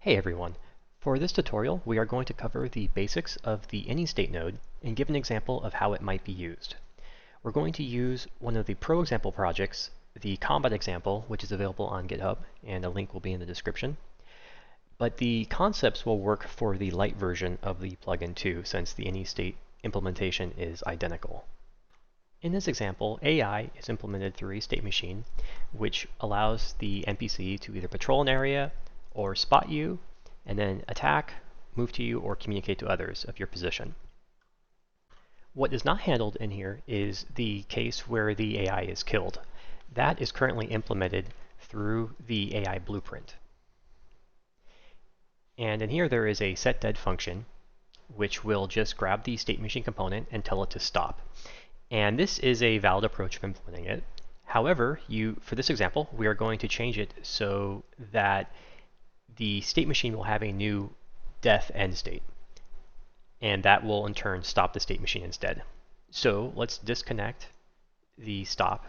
Hey everyone! For this tutorial, we are going to cover the basics of the AnyState node and give an example of how it might be used. We're going to use one of the pro example projects, the combat example, which is available on GitHub, and a link will be in the description. But the concepts will work for the light version of the plugin too, since the AnyState implementation is identical. In this example, AI is implemented through a state machine, which allows the NPC to either patrol an area or spot you, and then attack, move to you, or communicate to others of your position. What is not handled in here is the case where the AI is killed. That is currently implemented through the AI blueprint. And in here there is a setDead function, which will just grab the state machine component and tell it to stop. And this is a valid approach of implementing it. However, for this example, we are going to change it so that the state machine will have a new death end state. And that will in turn stop the state machine instead. So let's disconnect the stop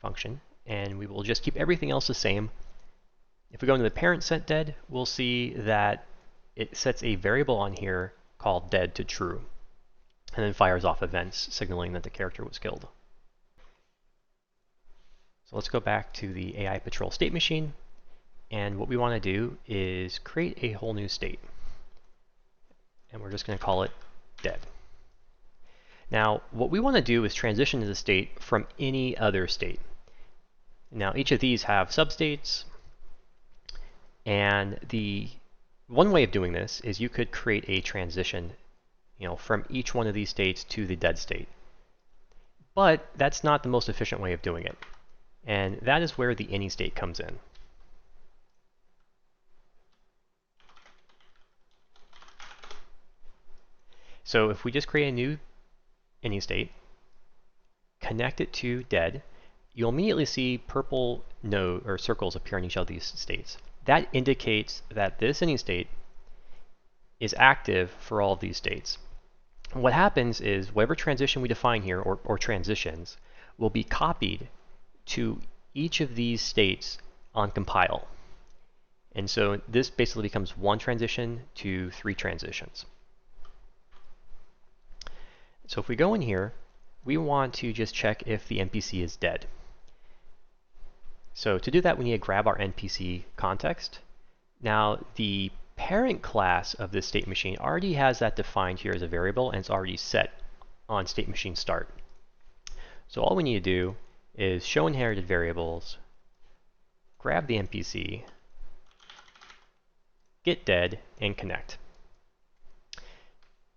function, and we will just keep everything else the same. If we go into the parent setDead, we'll see that it sets a variable on here called dead to true, and then fires off events signaling that the character was killed. So let's go back to the AI patrol state machine, and what we want to do is create a whole new state. And we're just going to call it dead. Now, what we want to do is transition to the state from any other state. Now, each of these have substates, and the one way of doing this is you could create a transition, from each one of these states to the dead state. But that's not the most efficient way of doing it, and that is where the AnyState comes in. So if we just create a new AnyState, connect it to dead, you'll immediately see purple node or circles appear in each of these states. That indicates that this AnyState is active for all of these states. And what happens is whatever transition we define here, or transitions, will be copied to each of these states on compile. And so this basically becomes one transition to 3 transitions. So if we go in here, we want to just check if the NPC is dead. So to do that, we need to grab our NPC context. Now, the parent class of this state machine already has that defined here as a variable, and it's already set on state machine start. So all we need to do is show inherited variables, grab the NPC, get dead, and connect.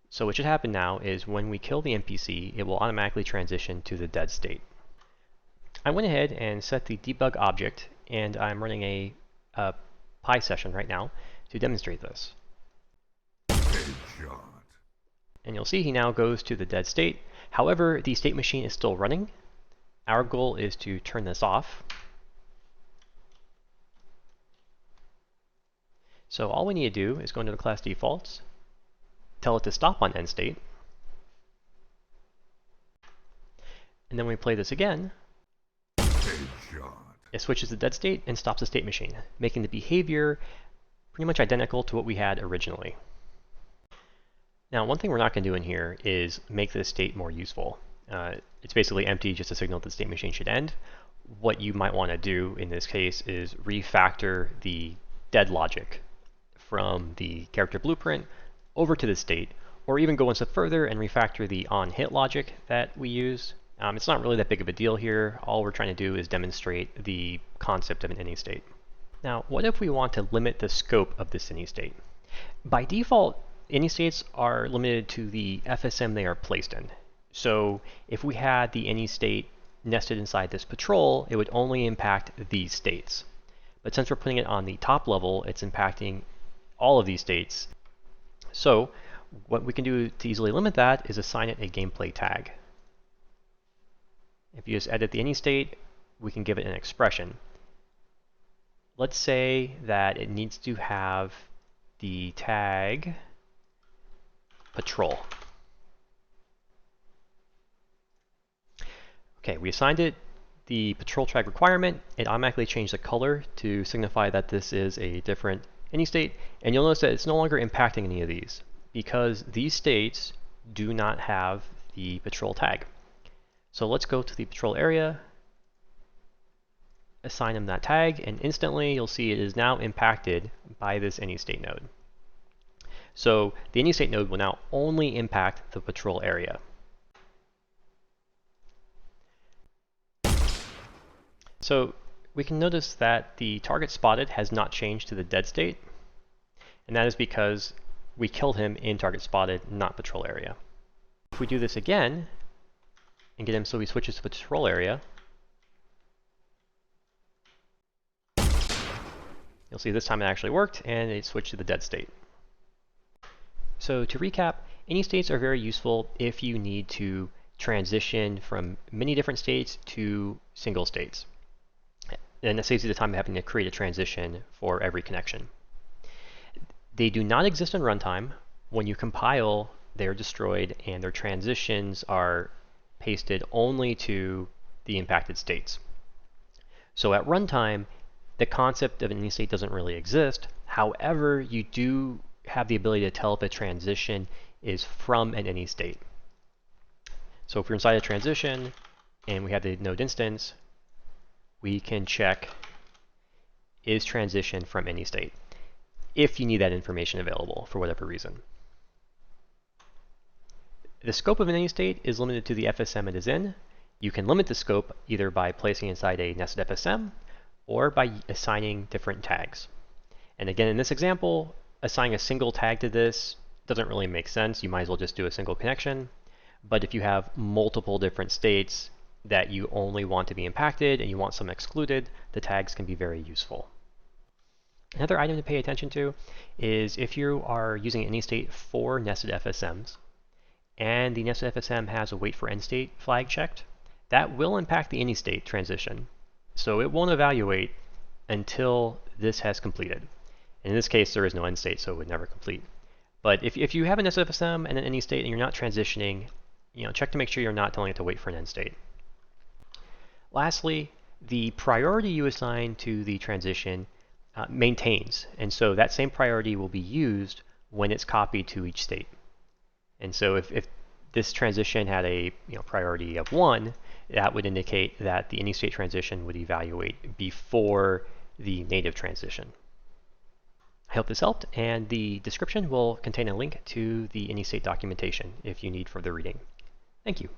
So what should happen now is when we kill the NPC, it will automatically transition to the dead state. I went ahead and set the debug object, and I'm running a Pi session right now to demonstrate this. Headshot. And you'll see he now goes to the dead state. However, the state machine is still running. Our goal is to turn this off. So all we need to do is go into the class defaults, tell it to stop on end state, and then when we play this again, Headshot. it switches to dead state and stops the state machine, making the behavior pretty much identical to what we had originally. Now, one thing we're not going to do in here is make this state more useful. It's basically empty, just a signal that the state machine should end. What you might want to do in this case is refactor the dead logic from the character blueprint over to the state, or even go one step further and refactor the on-hit logic that we used. It's not really that big of a deal here. All we're trying to do is demonstrate the concept of an AnyState. Now, what if we want to limit the scope of this AnyState? By default, AnyStates are limited to the FSM they are placed in. So if we had the AnyState nested inside this patrol, it would only impact these states. But since we're putting it on the top level, it's impacting all of these states. So what we can do to easily limit that is assign it a gameplay tag. If you just edit the AnyState, we can give it an expression. Let's say that it needs to have the tag patrol. Okay, we assigned it the patrol tag requirement. It automatically changed the color to signify that this is a different any state, and you'll notice that it's no longer impacting any of these because these states do not have the patrol tag. So let's go to the patrol area, assign them that tag, and instantly you'll see it is now impacted by this any state node. So the any state node will now only impact the patrol area. So we can notice that the target spotted has not changed to the dead state, and that is because we killed him in target spotted, not patrol area. If we do this again and get him so he switches to the patrol area, you'll see this time it actually worked and it switched to the dead state. So to recap, any states are very useful if you need to transition from many different states to single states. And that saves you the time of having to create a transition for every connection. They do not exist in runtime. When you compile, they're destroyed and their transitions are pasted only to the impacted states. So at runtime, the concept of any state doesn't really exist. However, you do have the ability to tell if a transition is from an any state. So if we're inside a transition and we have the node instance, we can check is transition from any state if you need that information available for whatever reason. The scope of an any state is limited to the FSM it is in. You can limit the scope either by placing inside a nested FSM or by assigning different tags. And again, in this example, assigning a single tag to this doesn't really make sense. You might as well just do a single connection. But if you have multiple different states that you only want to be impacted and you want some excluded, the tags can be very useful. Another item to pay attention to is if you are using any state for nested FSMs and the nested FSM has a wait for end state flag checked, that will impact the any state transition. So it won't evaluate until this has completed. In this case, there is no end state, so it would never complete. But if you have a nested FSM and an any state and you're not transitioning, check to make sure you're not telling it to wait for an end state. Lastly, the priority you assign to the transition maintains, and so that same priority will be used when it's copied to each state. And so if this transition had a priority of 1, that would indicate that the any state transition would evaluate before the native transition. I hope this helped, and the description will contain a link to the any state documentation if you need further reading. Thank you.